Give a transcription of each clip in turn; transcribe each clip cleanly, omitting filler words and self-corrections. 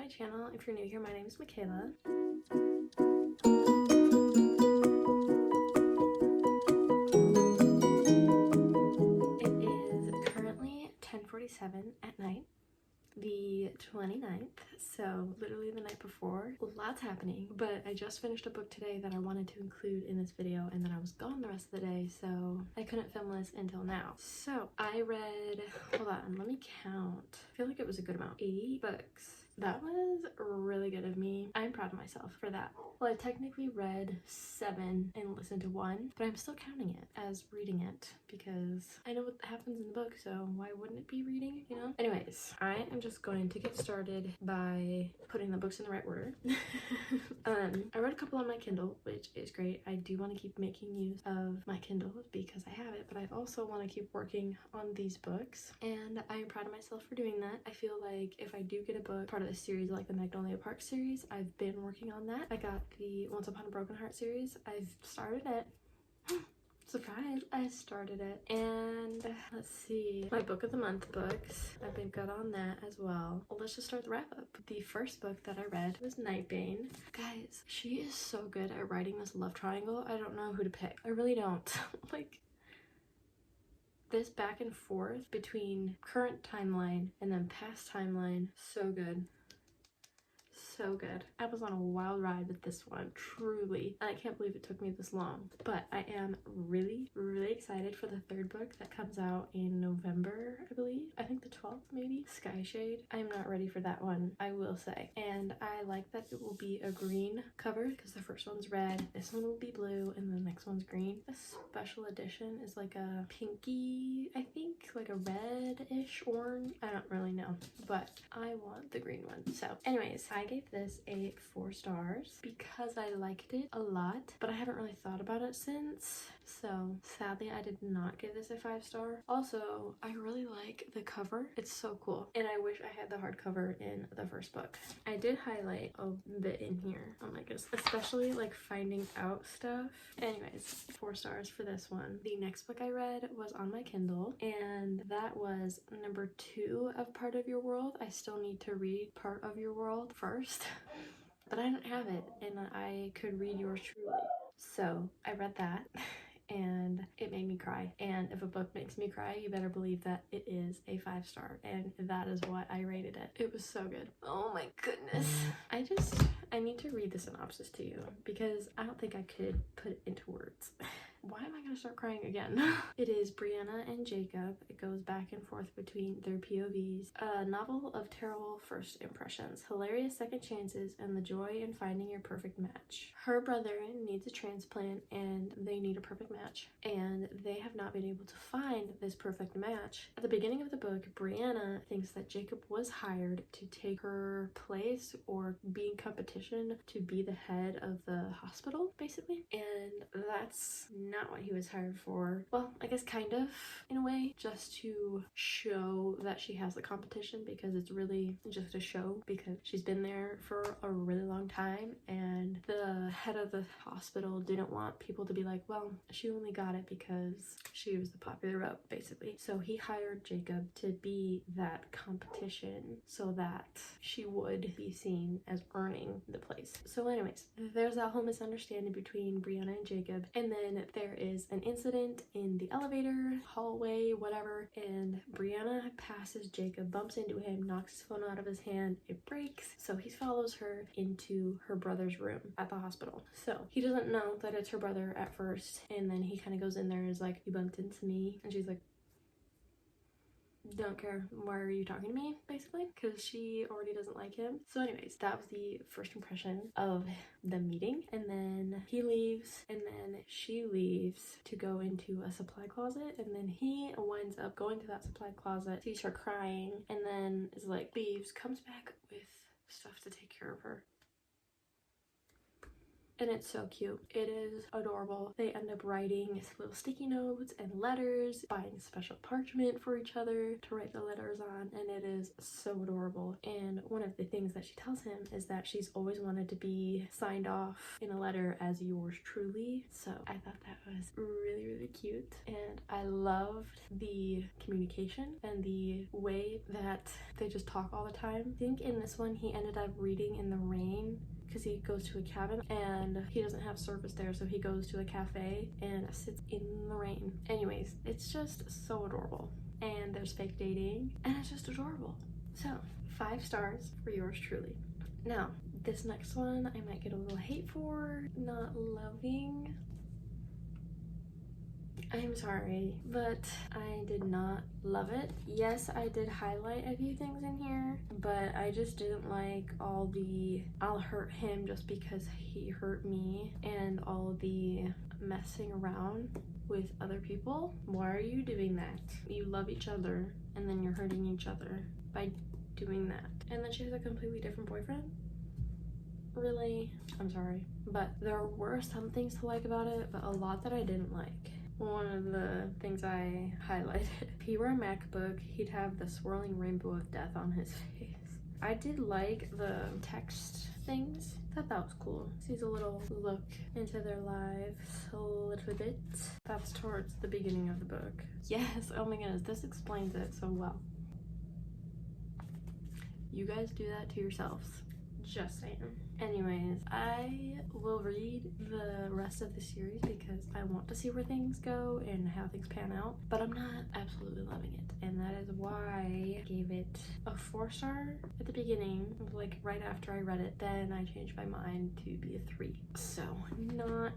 my channel. If you're new here, my name is Michaela. It is currently 10:47 at night, the 29th, so literally the night before. Lots happening, but I just finished a book today that I wanted to include in this video, and then I was gone the rest of the day, so I couldn't film this until now. So I read, hold on, let me count. I feel like it was a good amount, 80 books. That was really good of me. I'm proud of myself for that. Well, I technically read 7 and listened to 1, but I'm still counting it as reading it because I know what happens in the book, so why wouldn't it be reading, you know? Anyways, I am just going to get started by putting the books in the right order. I read a couple on my Kindle, which is great. I do want to keep making use of my Kindle because I have it, but I also want to keep working on these books, and I am proud of myself for doing that. I feel like if I do get a book part of the series, like the Magnolia Park series, I've been working on that. I got the Once Upon a Broken Heart series. I've started it. Surprise, I started it. And let's see, my book of the month books, I've been good on that as well. Well, let's just start the wrap up. The first book that I read was Bane. Guys, she is so good at writing this love triangle. I don't know who to pick. I really don't. Like, this back and forth between current timeline and then past timeline, so good. So good. I was on a wild ride with this one, truly. And I can't believe it took me this long. But I am really excited for the third book that comes out in November, I believe. I think the 12th, maybe? Skyshade. I'm not ready for that one, I will say. And I like that it will be a green cover because the first one's red, this one will be blue, and the next one's green. The special edition is like a pinky, I think, like a red-ish orange. I don't really know, but I want the green one. So anyways, I gave this a 4 stars because I liked it a lot, but I haven't really thought about it since, so sadly I did not give this a 5-star. Also, I really like the cover. It's so cool, and I wish I had the hardcover in the first book. I did highlight a bit in here, oh my goodness, especially like finding out stuff. Anyways, 4 stars for this one. The next book I read was on my Kindle, and that was number 2 of Part of Your World. I still need to read Part of Your World first, but I don't have it, and I could read yours truly. So I read that and it made me cry, and if a book makes me cry, you better believe that it is a 5-star, and that is what I rated it. It was so good. Oh my goodness. I need to read the synopsis to you because I don't think I could put it into words. Why am I gonna start crying again? It is Brianna and Jacob. It goes back and forth between their POVs. A novel of terrible first impressions, hilarious second chances, and the joy in finding your perfect match. Her brother needs a transplant and they need a perfect match, and they have not been able to find this perfect match. At the beginning of the book, Brianna thinks that Jacob was hired to take her place or be in competition to be the head of the hospital, basically, and that's not what he was hired for. Well, I guess kind of, in a way, just to show that she has the competition, because it's really just a show because she's been there for a really long time, and the head of the hospital didn't want people to be like, well, she only got it because she was the popular rep, basically. So he hired Jacob to be that competition so that she would be seen as earning the place. So anyways, there's that whole misunderstanding between Brianna and Jacob, and then there is an incident in the elevator, hallway, whatever, and Brianna passes Jacob, bumps into him, knocks his phone out of his hand, it breaks, so he follows her into her brother's room at the hospital. So he doesn't know that it's her brother at first, and then he kind of goes in there and is like, you bumped into me, and she's like, don't care, why are you talking to me, basically, because she already doesn't like him. So anyways, that was the first impression of the meeting, and then he leaves, and then she leaves to go into a supply closet, and then he winds up going to that supply closet, sees her crying, and then is like, leaves, comes back with stuff to take care of her. and it's so cute. It is adorable. They end up writing little sticky notes and letters, buying special parchment for each other to write the letters on, and it is so adorable. And one of the things that she tells him is that she's always wanted to be signed off in a letter as yours truly. So I thought that was really, really cute, and I loved the communication and the way that they just talk all the time. I think in this one he ended up reading in the rain because he goes to a cabin and he doesn't have service there, so he goes to a cafe and sits in the rain. Anyways, it's just so adorable, and there's fake dating, and it's just adorable. So 5 stars for yours truly. Now this next one I might get a little hate for not loving. I'm sorry, but I did not love it. Yes, I did highlight a few things in here, but I just didn't like all the I'll hurt him just because he hurt me and all the messing around with other people. Why are you doing that? You love each other and then you're hurting each other by doing that. And then she has a completely different boyfriend? Really? I'm sorry. But there were some things to like about it, but a lot that I didn't like. One of the things I highlighted, if he were a MacBook, he'd have the swirling rainbow of death on his face. I did like the text things. I thought that was cool. Sees a little look into their lives a little bit. That's towards the beginning of the book. Yes, oh my goodness, this explains it so well. You guys do that to yourselves. Just saying. Anyways, I will read the rest of the series because I want to see where things go and how things pan out, but I'm not absolutely loving it, and that is why I gave it a 4-star at the beginning, like right after I read it. Then I changed my mind to be a 3. So not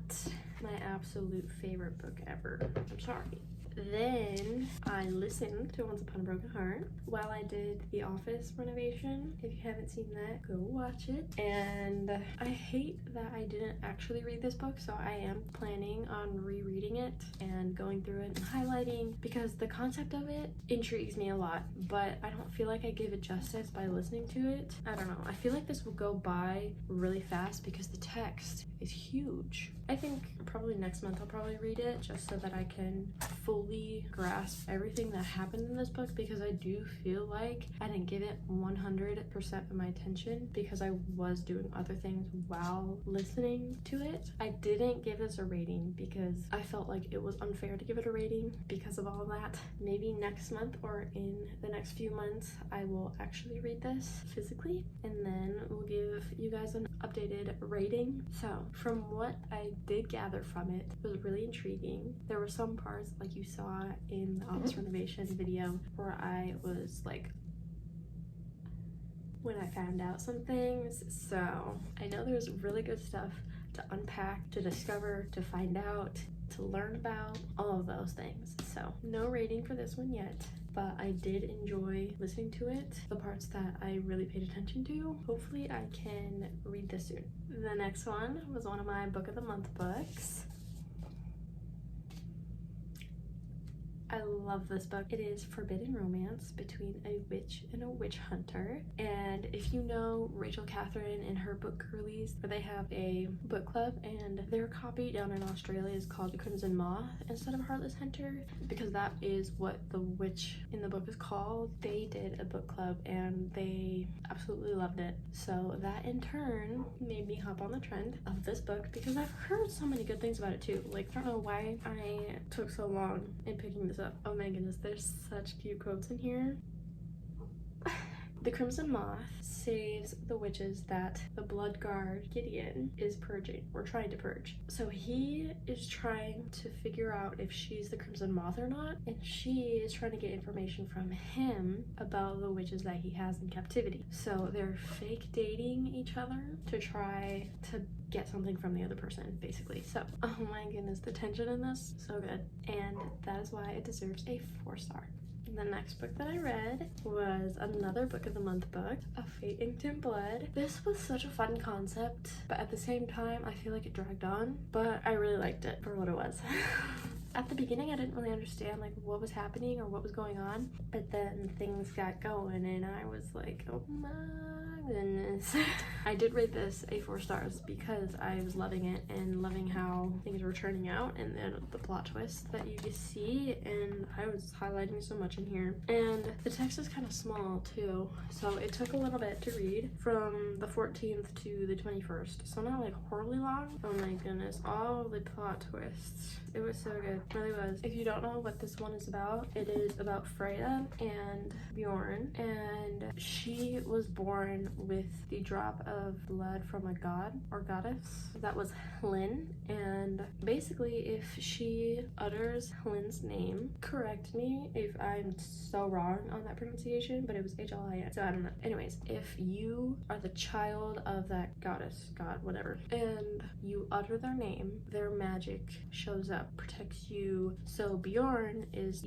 my absolute favorite book ever. I'm sorry. Then I listened to Once Upon a Broken Heart while I did the office renovation. If you haven't seen that, go watch it. And I hate that I didn't actually read this book, so I am planning on rereading it and going through it and highlighting, because the concept of it intrigues me a lot, but I don't feel like I gave it justice by listening to it. I don't know. I feel like this will go by really fast because the text is huge. I think probably next month I'll probably read it just so that I can fully grasp everything that happened in this book, because I do feel like I didn't give it 100% of my attention because I was doing other things while listening to it. I didn't give this a rating because I felt like it was unfair to give it a rating because of all that. Maybe next month or in the next few months I will actually read this physically, and then we'll give you guys an updated rating. So from what I did gather from it, it was really intriguing. There were some parts, like you saw in the office renovation video, where I was like, when I found out some things. So I know there's really good stuff to unpack, to discover, to find out, to learn about, all of those things. So no rating for this one yet, but I did enjoy listening to it. The parts that I really paid attention to. Hopefully I can read this soon. The next one was one of my book of the month books. I love this book. It is Forbidden Romance Between a Witch and a Witch Hunter. And if you know Rachel Catherine and her book Girlies, where they have a book club, and their copy down in Australia is called The Crimson Moth instead of Heartless Hunter, because that is what the witch in the book is called. They did a book club and they absolutely loved it. So that in turn made me hop on the trend of this book, because I've heard so many good things about it too. Like, I don't know why I took so long in picking this up. Oh my goodness, there's such cute quotes in here. The Crimson Moth saves the witches that the Blood Guard Gideon is purging, or trying to purge. So he is trying to figure out if she's the Crimson Moth or not, and she is trying to get information from him about the witches that he has in captivity. So they're fake dating each other to try to get something from the other person, basically. So, oh my goodness, the tension in this, so good. And that is why it deserves a 4-star. The next book that I read was another book of the month book, A Fate Inked in Blood. This was such a fun concept, but at the same time I feel like it dragged on, but I really liked it for what it was. At the beginning I didn't really understand like what was happening or what was going on, but then things got going and I was like, oh my goodness. I did rate this a 4 stars because I was loving it and loving how things were turning out and then the plot twist that you see, and I was highlighting so much in here. And the text is kind of small too, so it took a little bit to read, from the 14th to the 21st, so not like horribly long. Oh my goodness, all the plot twists. It was so good, it really was. If you don't know what this one is about, it is about Freya and Bjorn, and she was born with the drop of blood from a god or goddess that was Hlyn. And basically, if she utters Hlyn's name, correct me if I'm so wrong on that pronunciation, but it was Hlin, so I don't know. Anyways, if you are the child of that goddess, god, whatever, and you utter their name, their magic shows up, protects you. So Bjorn is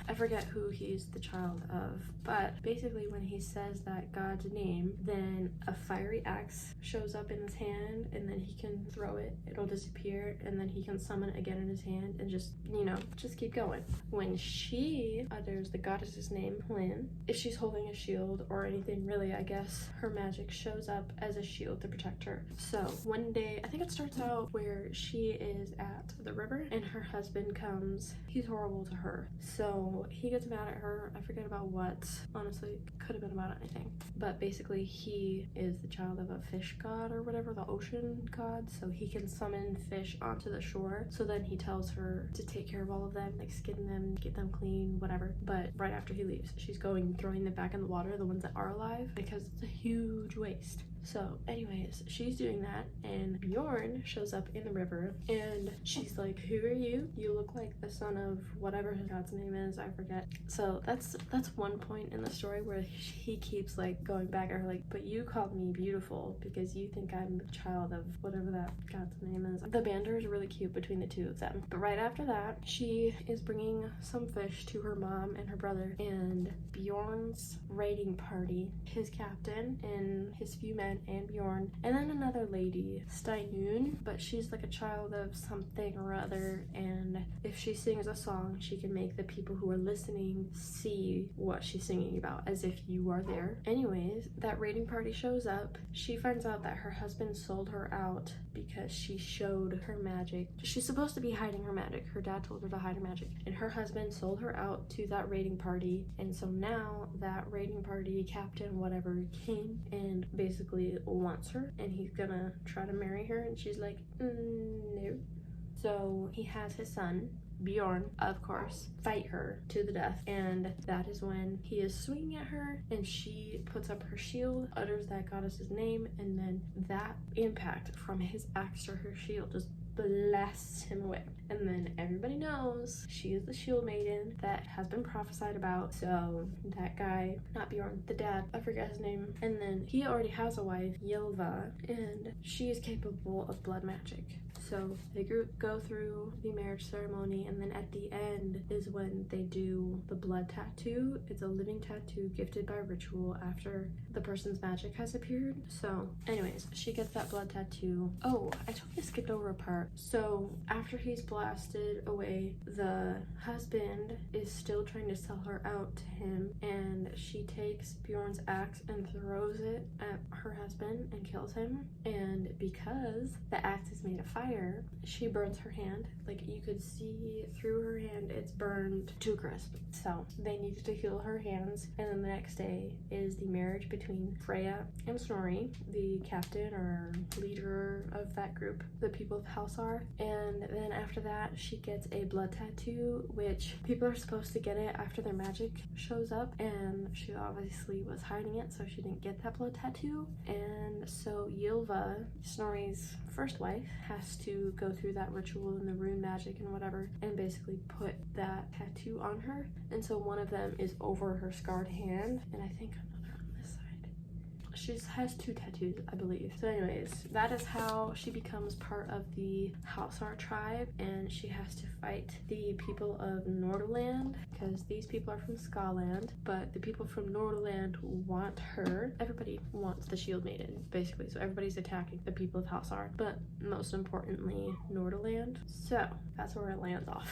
I forget who he's the child of, but basically when he says that god's name, then a fiery axe shows up in his hand, and then he can throw it, it'll disappear, and then he can summon it again in his hand and just, you know, just keep going. When she utters the goddess's name, Hlyn, if she's holding a shield or anything really, I guess, her magic shows up as a shield to protect her. So one day, I think it starts out where she is at the river and her husband comes. He's horrible to her, so he gets mad at her. I forget about what, honestly, could have been about anything, but basically he is the child of a fish god or whatever, the ocean god, so he can summon fish onto the shore. So then he tells her to take care of all of them, like skin them, get them clean, whatever. But right after he leaves, she's throwing them back in the water, the ones that are alive, because it's a huge waste. So anyways, she's doing that, and Bjorn shows up in the river, and she's like, who are you? You look like the son of whatever his god's name is, I forget. So that's one point in the story where he keeps like going back at her like, but you called me beautiful because you think I'm the child of whatever that god's name is. The banter is really cute between the two of them. But right after that, she is bringing some fish to her mom and her brother, and Bjorn's raiding party, his captain and his few men and Bjorn, and then another lady, Steinun, but she's like a child of something or other, and if she sings a song, she can make the people who are listening see what she's singing about, as if you are there. Anyways, that raiding party shows up. She finds out that her husband sold her out because she showed her magic. She's supposed to be hiding her magic. Her dad told her to hide her magic, and her husband sold her out to that raiding party, and so now that raiding party captain whatever came and basically wants her, and he's gonna try to marry her, and she's like, no. So he has his son Bjorn, of course, fight her to the death, and that is when he is swinging at her and she puts up her shield, utters that goddess's name, and then that impact from his axe to her shield just blasts him away. And then everybody knows she is the shield maiden that has been prophesied about. So that guy, not Bjorn, the dad, I forget his name, and then he already has a wife, Ylva, and she is capable of blood magic. So they go through the marriage ceremony, and then at the end is when they do the blood tattoo. It's a living tattoo gifted by ritual after the person's magic has appeared. So anyways, she gets that blood tattoo. Oh, I totally skipped over a part. So after he's blasted away, the husband is still trying to sell her out to him, and she takes Bjorn's axe and throws it at her husband and kills him. And because the axe is made of fire, she burns her hand. Like, you could see through her hand, it's burned to a crisp. So they needed to heal her hands, and then the next day is the marriage between Freya and Snorri, the captain or leader of that group, the people of Halsar. And then after that, she gets a blood tattoo, which people are supposed to get it after their magic shows up, and she obviously was hiding it, so she didn't get that blood tattoo. And so Ylva, Snorri's first wife, has to go through that ritual and the rune magic and whatever, and basically put that tattoo on her. And so one of them is over her scarred hand, and I think another on this side. She has 2 tattoos, I believe. So anyways, that is how she becomes part of the Halsar tribe, and she has to fight the people of Nordaland because these people are from Scotland, but the people from Norderland want her. Everybody wants the Shield Maiden, basically, so everybody's attacking the people of Halsard, but most importantly, Norderland. So that's where it lands off.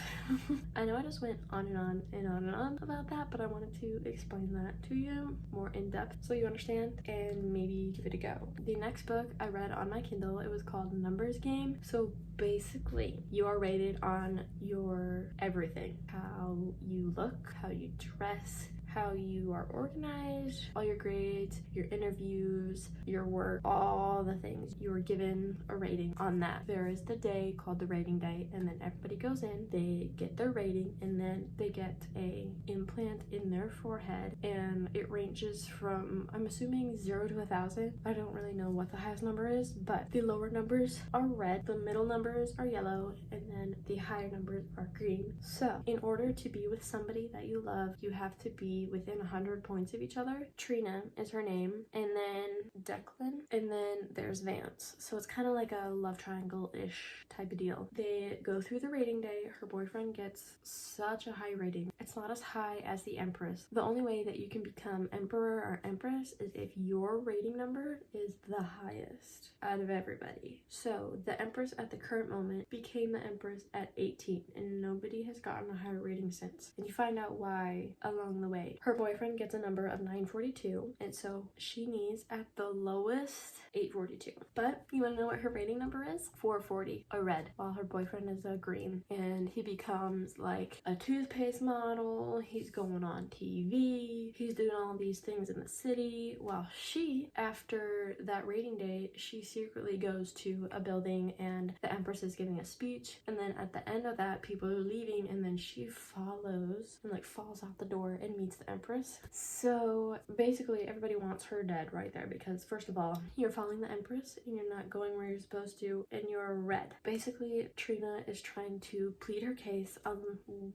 I know I just went on and on and on and on about that, but I wanted to explain that to you more in depth so you understand and maybe give it a go. The next book I read on my Kindle, it was called Numbers Game. So basically, you are rated on your everything: how you look, how you dress, how you are organized, all your grades, your interviews, your work, all the things. You are given a rating on that. There is the day called the rating day, and then everybody goes in, they get their rating, and then they get a implant in their forehead, and it ranges from, I'm assuming, 0 to 1,000. I don't really know what the highest number is, but the lower numbers are red, the middle numbers are yellow, and then the higher numbers are green. So in order to be with somebody that you love, you have to be within 100 points of each other. Trina is her name, and then Declan, and then there's Vance. So it's kind of like a love triangle-ish type of deal. They go through the rating day. Her boyfriend gets such a high rating. It's not as high as the Empress. The only way that you can become Emperor or Empress is if your rating number is the highest out of everybody. So the Empress at the current moment became the Empress at 18, and nobody has gotten a higher rating since. And you find out why along the way. Her boyfriend gets a number of 942, and so she needs at the lowest 842. But you want to know what her rating number is? 440, a red, while her boyfriend is a green. And he becomes like a toothpaste model. He's going on TV. He's doing all these things in the city. While she, after that rating day, she secretly goes to a building and the Empress is giving a speech. And then at the end of that, people are leaving, and then she follows and like falls out the door and meets the Empress. So basically everybody wants her dead right there, because first of all, you're following the Empress and you're not going where you're supposed to, and you're red. Basically, Trina is trying to plead her case on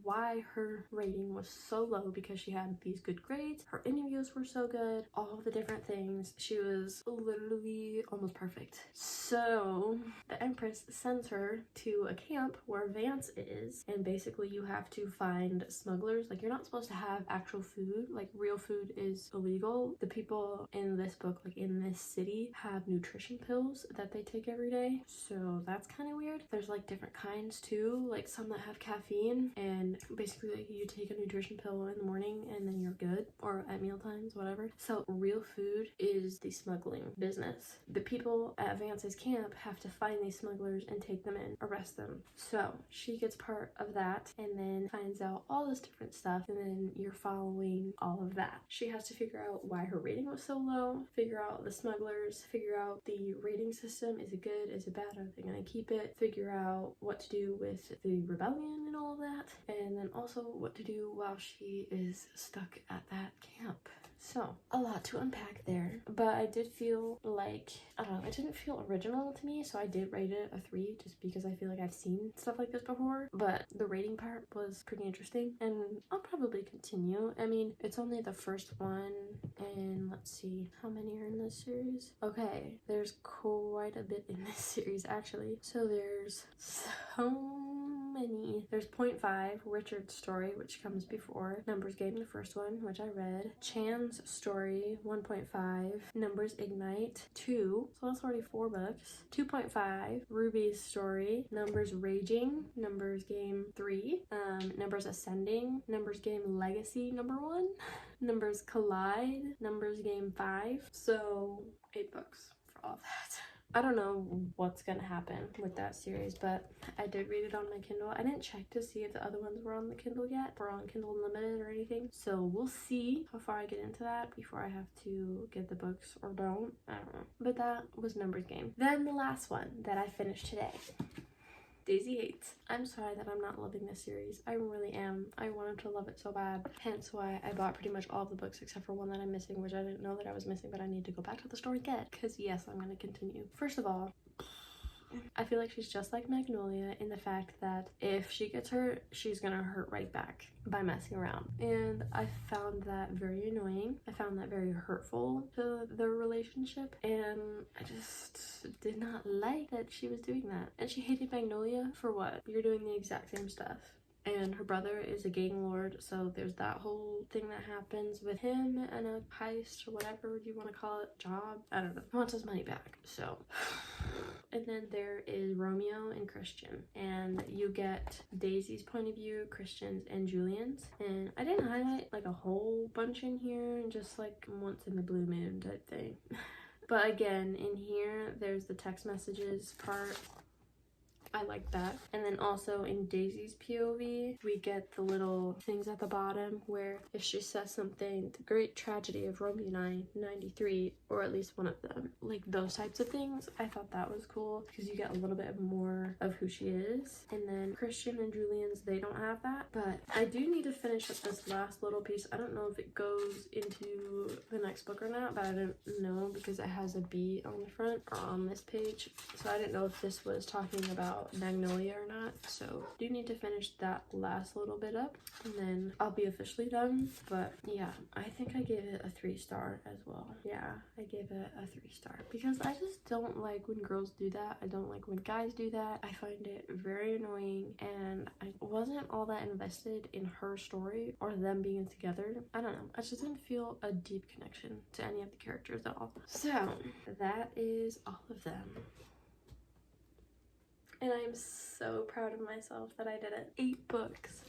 why her rating was so low, because she had these good grades, her interviews were so good, all of the different things. She was literally almost perfect. So the Empress sends her to a camp where Vance is, and basically you have to find smugglers. Like, you're not supposed to have actual food, like real food is illegal. The people in this book, like in this city, have nutrition pills that they take every day, so that's kind of weird. There's like different kinds too, like some that have caffeine, and basically like you take a nutrition pill in the morning and then you're good, or at meal times, whatever. So real food is the smuggling business. The people at Vance's camp have to find these smugglers and take them in, arrest them. So she gets part of that and then finds out all this different stuff, and then you're following all of that. She has to figure out why her rating was so low, figure out the smugglers, figure out the rating system. Is it good? Is it bad? Are they gonna keep it? Figure out what to do with the rebellion and all of that, and then also what to do while she is stuck at that camp. So a lot to unpack there, but I did feel like, I don't know, it didn't feel original to me, so I did rate it a 3 just because I feel like I've seen stuff like this before. But the rating part was pretty interesting, and I'll probably continue. I mean, it's only the first one, and let's see, how many are in this series? Okay, there's quite a bit in this series actually. So there's so many. There's Point 5, Richard's story, which comes before Numbers Game, the first one, which I read. Chan's story, 1.5. Numbers Ignite, 2. So that's already 4 books. 2.5, Ruby's story. Numbers Raging, Numbers Game 3. Numbers Ascending, Numbers Game Legacy number 1. Numbers Collide, Numbers Game 5. So 8 books for all of that. I don't know what's gonna happen with that series, but I did read it on my Kindle. I didn't check to see if the other ones were on the Kindle yet, or on Kindle Unlimited or anything. So we'll see how far I get into that before I have to get the books or don't. I don't know. But that was Numbers Game. Then the last one that I finished today. Daisy Hates. I'm sorry that I'm not loving this series. I really am. I wanted to love it so bad. Hence why I bought pretty much all of the books except for one that I'm missing, which I didn't know that I was missing, but I need to go back to the store and get. Because yes, I'm going to continue. First of all, I feel like she's just like Magnolia in the fact that if she gets hurt, she's gonna hurt right back by messing around. And I found that very annoying. I found that very hurtful to their relationship, and I just did not like that she was doing that. And she hated Magnolia for what? You're doing the exact same stuff and her brother is a gang lord, so there's that whole thing that happens with him and a heist or whatever you want to call it, job, I don't know. He wants his money back, so. And then there is Romeo and Christian, and you get Daisy's point of view, Christian's, and Julian's. And I didn't highlight like a whole bunch in here, just like once in the blue moon type thing. But again, in here there's the text messages part. I like that. And then also in Daisy's POV, we get the little things at the bottom where if she says something, the great tragedy of Romeo and I, 93, or at least one of them, like those types of things. I thought that was cool because you get a little bit more of who she is. And then Christian and Julian's, they don't have that, but I do need to finish up this last little piece. I don't know if it goes into the next book or not, but I don't know because it has a B on the front or on this page, so I didn't know if this was talking about Magnolia or not. So do need to finish that last little bit up and then I'll be officially done. But yeah, I think I gave it a 3-star as well. Yeah, I gave it a 3-star because I just don't like when girls do that. I don't like when guys do that. I find it very annoying, and I wasn't all that invested in her story or them being together. I don't know, I just didn't feel a deep connection to any of the characters at all. So that is all of them. And I'm so proud of myself that I did it. 8 books.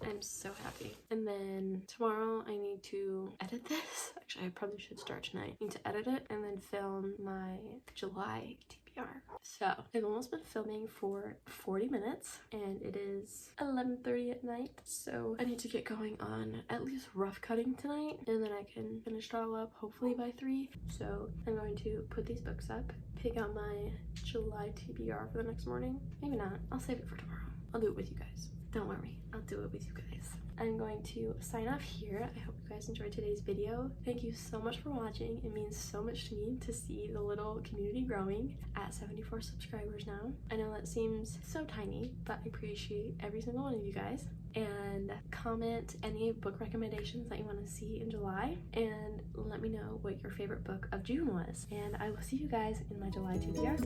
I'm so happy. And then tomorrow I need to edit this. Actually, I probably should start tonight. I need to edit it and then film my July TBR. So I've almost been filming for 40 minutes and it is 11:30 at night. So I need to get going on at least rough cutting tonight and then I can finish it all up hopefully by 3. So I'm going to put these books up, pick out my July TBR for the next morning. Maybe not. I'll save it for tomorrow. I'll do it with you guys. Don't worry, I'll do it with you guys. I'm going to sign off here. I hope you guys enjoyed today's video. Thank you so much for watching. It means so much to me to see the little community growing at 74 subscribers now. I know that seems so tiny, but I appreciate every single one of you guys. And comment any book recommendations that you want to see in July, and let me know what your favorite book of June was. And I will see you guys in my July TBR.